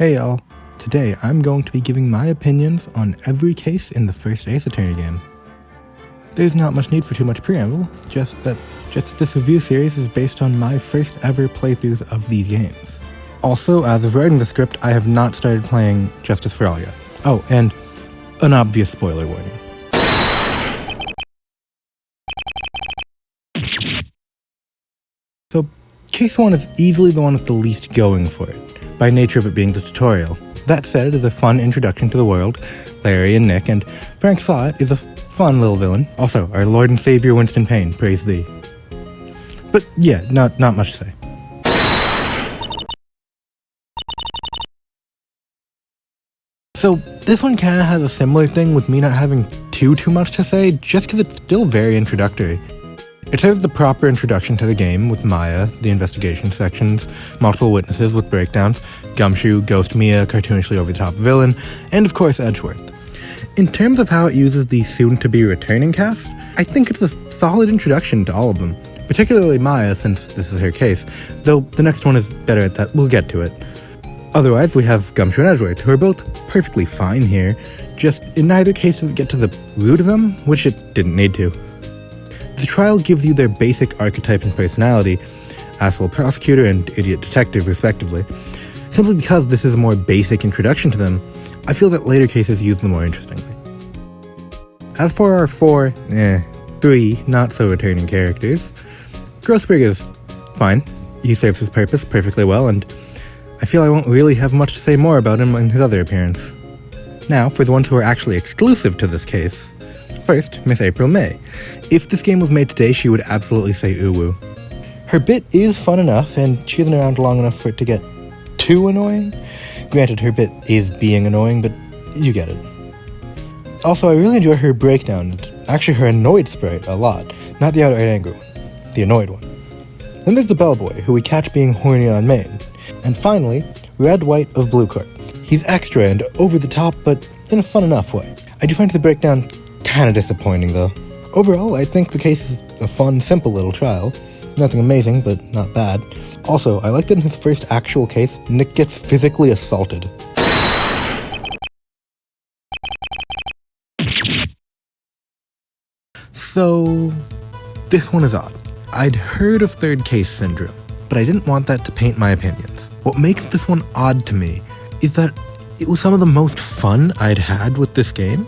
Hey y'all, today I'm going to be giving my opinions on every case in the first Ace Attorney game. There's not much need for too much preamble, just this review series is based on my first ever playthroughs of these games. Also, as of writing the script, I have not started playing Justice for All yet. Oh, and an obvious spoiler warning. So, case 1 is easily the one with the least going for it, by nature of it being the tutorial. That said, it is a fun introduction to the world. Larry and Nick and Frank Saw is a fun little villain. Also, our Lord and Savior Winston Payne, praise thee. But yeah, not much to say. So this one kinda has a similar thing with me not having too much to say, just because it's still very introductory. It serves the proper introduction to the game with Maya, the investigation sections, multiple witnesses with breakdowns, Gumshoe, Ghost Mia, cartoonishly over-the-top villain, and of course Edgeworth. In terms of how it uses the soon-to-be returning cast, I think it's a solid introduction to all of them, particularly Maya since this is her case, though the next one is better at that, we'll get to it. Otherwise, we have Gumshoe and Edgeworth, who are both perfectly fine here, just in neither case does it get to the root of them, which it didn't need to. The trial gives you their basic archetype and personality, asshole prosecutor and idiot detective respectively. Simply because this is a more basic introduction to them, I feel that later cases use them more interestingly. As for our three not-so-returning characters, Grossberg is fine. He serves his purpose perfectly well, and I feel I won't really have much to say more about him in his other appearance. Now, for the ones who are actually exclusive to this case. First, Miss April May. If this game was made today, she would absolutely say uwu. Her bit is fun enough, and she isn't around long enough for it to get too annoying. Granted, her bit is being annoying, but you get it. Also, I really enjoy her breakdown, and actually her annoyed sprite a lot. Not the outright angry one, the annoyed one. Then there's the bellboy, who we catch being horny on main. And finally, Red White of Blue Court. He's extra and over the top, but in a fun enough way. I do find the breakdown kinda disappointing though. Overall, I think the case is a fun, simple little trial. Nothing amazing, but not bad. Also, I like that in his first actual case, Nick gets physically assaulted. So, this one is odd. I'd heard of third case syndrome, but I didn't want that to paint my opinions. What makes this one odd to me is that it was some of the most fun I'd had with this game,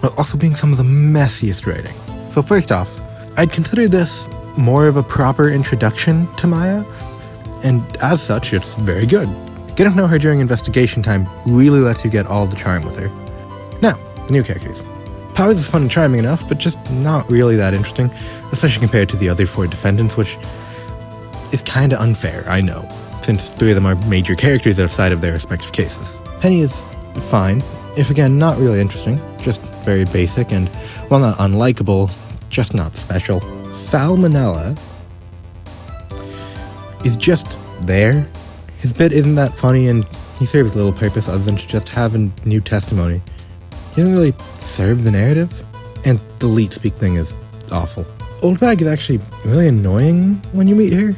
while also being some of the messiest writing. So first off, I'd consider this more of a proper introduction to Maya, and as such, it's very good. Getting to know her during investigation time really lets you get all the charm with her. Now, the new characters. Powers is fun and charming enough, but just not really that interesting, especially compared to the other 4 defendants, which is kinda unfair, I know, since 3 of them are major characters outside of their respective cases. Penny is fine, if again, not really interesting, just very basic and, well, not unlikable, just not special. Salmonella is just there. His bit isn't that funny and he serves little purpose other than to just have a new testimony. He doesn't really serve the narrative, and the leet speak thing is awful. Old Bag is actually really annoying when you meet her.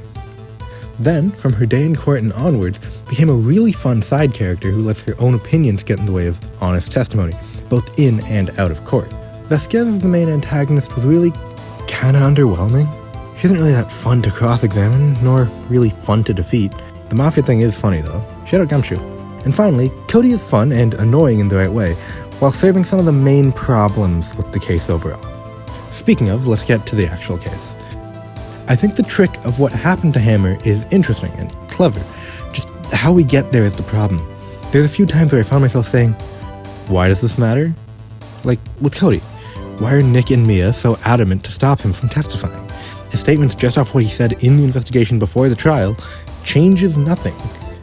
Then, from her day in court and onwards, became a really fun side character who lets her own opinions get in the way of honest testimony, both in and out of court. Vasquez as the main antagonist was really kinda underwhelming. She isn't really that fun to cross-examine, nor really fun to defeat. The Mafia thing is funny though. Shout out Gumshoe. And finally, Cody is fun and annoying in the right way, while serving some of the main problems with the case overall. Speaking of, let's get to the actual case. I think the trick of what happened to Hammer is interesting and clever. Just how we get there is the problem. There's a few times where I found myself saying, why does this matter? Like with Cody. Why are Nick and Mia so adamant to stop him from testifying? His statements just off what he said in the investigation before the trial changes nothing.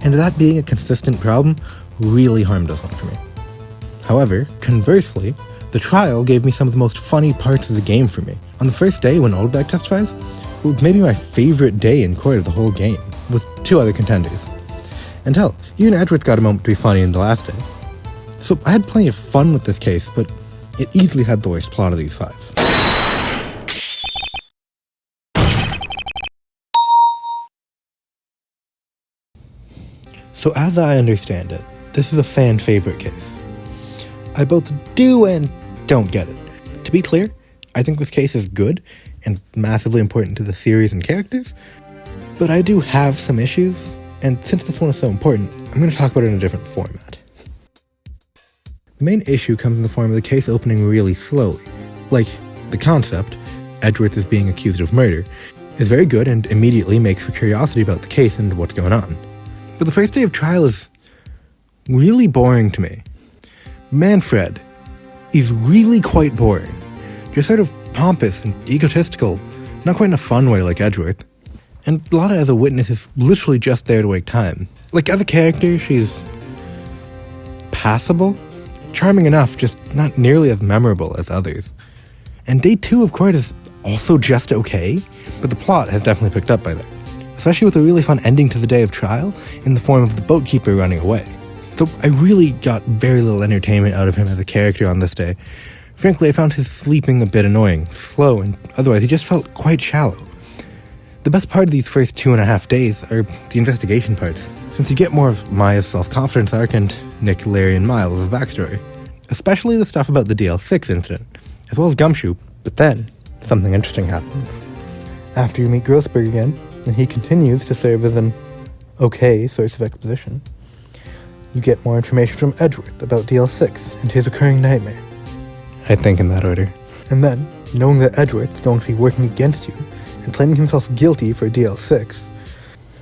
And that being a consistent problem really harmed this one for me. However, conversely, the trial gave me some of the most funny parts of the game for me. On the first day when Oldback testifies, it was maybe my favorite day in court of the whole game, with 2 other contenders. And hell, even Edgeworth got a moment to be funny in the last day. So I had plenty of fun with this case, but it easily had the worst plot of these 5. So as I understand it, this is a fan favorite case. I both do and don't get it. To be clear, I think this case is good and massively important to the series and characters, but I do have some issues, and since this one is so important, I'm going to talk about it in a different format. The main issue comes in the form of the case opening really slowly. Like, the concept, Edgeworth is being accused of murder, is very good and immediately makes for curiosity about the case and what's going on. But the first day of trial is really boring to me. Manfred is really quite boring. Just sort of pompous and egotistical, not quite in a fun way like Edgeworth. And Lotta as a witness is literally just there to wake time. Like, as a character, she's passable, charming enough, just not nearly as memorable as others. And day 2 of court is also just okay, but the plot has definitely picked up by then, especially with a really fun ending to the day of trial in the form of the boatkeeper running away. Though I really got very little entertainment out of him as a character on this day. Frankly, I found his sleeping a bit annoying, slow, and otherwise he just felt quite shallow. The best part of these first 2.5 days are the investigation parts, since you get more of Maya's self-confidence arc and Nick, Larry, and Miles' backstory. Especially the stuff about the DL6 incident, as well as Gumshoe, but then something interesting happens. After you meet Grossberg again, and he continues to serve as an okay source of exposition, you get more information from Edgeworth about DL6 and his recurring nightmare. I think in that order. And then, knowing that Edgeworth's going to be working against you and claiming himself guilty for DL6,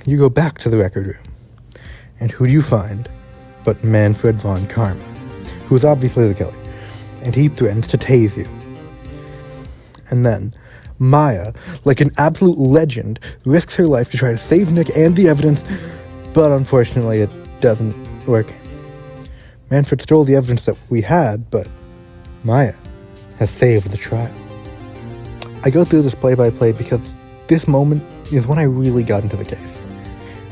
you go back to the record room. And who do you find but Manfred von Karma, who is obviously the killer, and he threatens to tase you. And then, Maya, like an absolute legend, risks her life to try to save Nick and the evidence, but unfortunately it doesn't work. Manfred stole the evidence that we had, but Maya has saved the trial. I go through this play-by-play because this moment is when I really got into the case.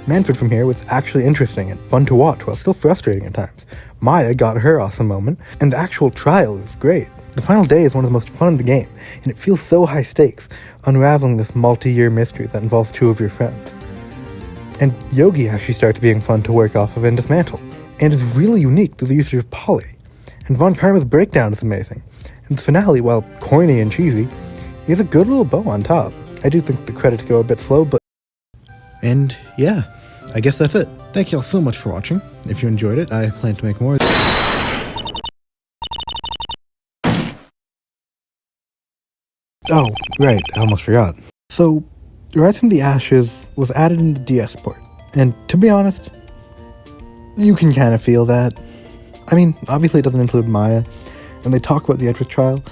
Manfred from here was actually interesting and fun to watch while still frustrating at times. Maya got her awesome moment, and the actual trial is great. The final day is one of the most fun in the game, and it feels so high stakes, unraveling this multi-year mystery that involves 2 of your friends. And Yogi actually starts being fun to work off of and dismantle, and is really unique through the usage of Polly. And Von Karma's breakdown is amazing, and the finale, while corny and cheesy, is a good little bow on top. I do think the credits go a bit slow, but... And yeah, I guess that's it. Thank y'all so much for watching. If you enjoyed it, I plan to make more. Oh, right, I almost forgot. So, Rise from the Ashes was added in the DS port, and to be honest, you can kind of feel that. I mean, obviously it doesn't include Maya, and they talk about the Edgeworth trial,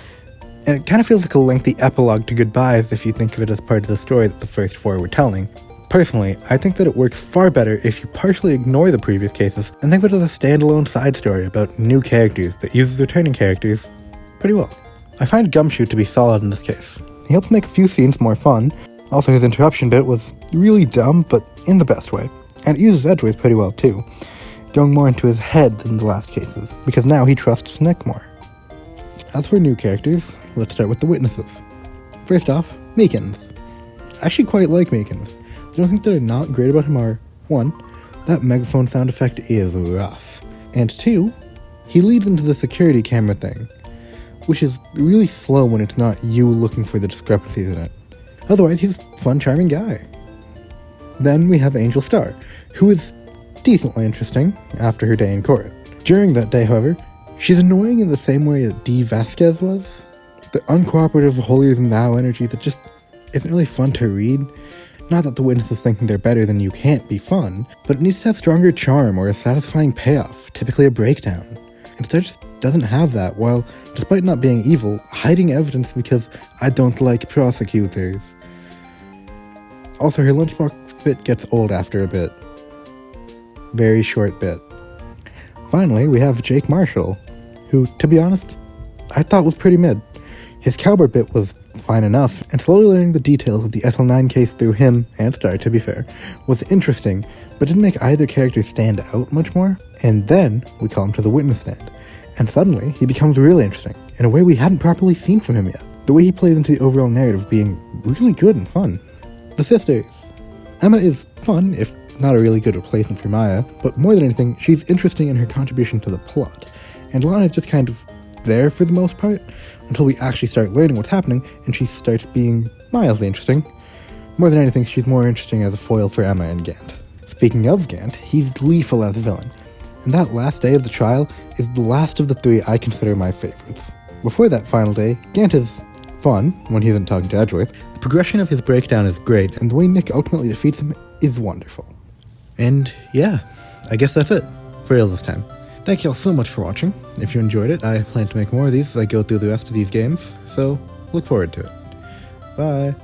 and it kind of feels like a lengthy epilogue to Goodbyes if you think of it as part of the story that the first 4 were telling. Personally, I think that it works far better if you partially ignore the previous cases and think of it as a standalone side story about new characters that uses returning characters pretty well. I find Gumshoe to be solid in this case. He helps make a few scenes more fun. Also, his interruption bit was really dumb, but in the best way. And it uses Edgeworth pretty well too, going more into his head than the last cases, because now he trusts Nick more. As for new characters, let's start with the witnesses. First off, Meekins. I actually quite like Meekins. The only things that are not great about him are, 1, that megaphone sound effect is rough, and 2, he leads into the security camera thing, which is really slow when it's not you looking for the discrepancies in it. Otherwise, he's a fun, charming guy. Then we have Angel Starr, who is decently interesting after her day in court. During that day, however, she's annoying in the same way that Dee Vasquez was. The uncooperative, holier-than-thou energy that just isn't really fun to read. Not that the witnesses thinking they're better than you can't be fun, but it needs to have stronger charm or a satisfying payoff, typically a breakdown. Instead, it just doesn't have that, while, despite not being evil, hiding evidence because I don't like prosecutors. Also, her lunchbox bit gets old after a bit. Very short bit. Finally, we have Jake Marshall, who, to be honest, I thought was pretty mid. His cowboy bit was fine enough, and slowly learning the details of the SL9 case through him, and Starr to be fair, was interesting, but didn't make either character stand out much more. And then, we call him to the witness stand, and suddenly, he becomes really interesting, in a way we hadn't properly seen from him yet. The way he plays into the overall narrative being really good and fun. The sisters. Emma is fun, if not a really good replacement for Maya, but more than anything, she's interesting in her contribution to the plot. And Lana's just kind of there for the most part, until we actually start learning what's happening, and she starts being mildly interesting. More than anything, she's more interesting as a foil for Emma and Gant. Speaking of Gant, he's gleeful as a villain, and that last day of the trial is the last of the three I consider my favorites. Before that final day, Gant is fun when he isn't talking to Edgeworth. The progression of his breakdown is great, and the way Nick ultimately defeats him is wonderful. And yeah, I guess that's it for real this time. Thank you all so much for watching. If you enjoyed it, I plan to make more of these as I go through the rest of these games, so look forward to it. Bye!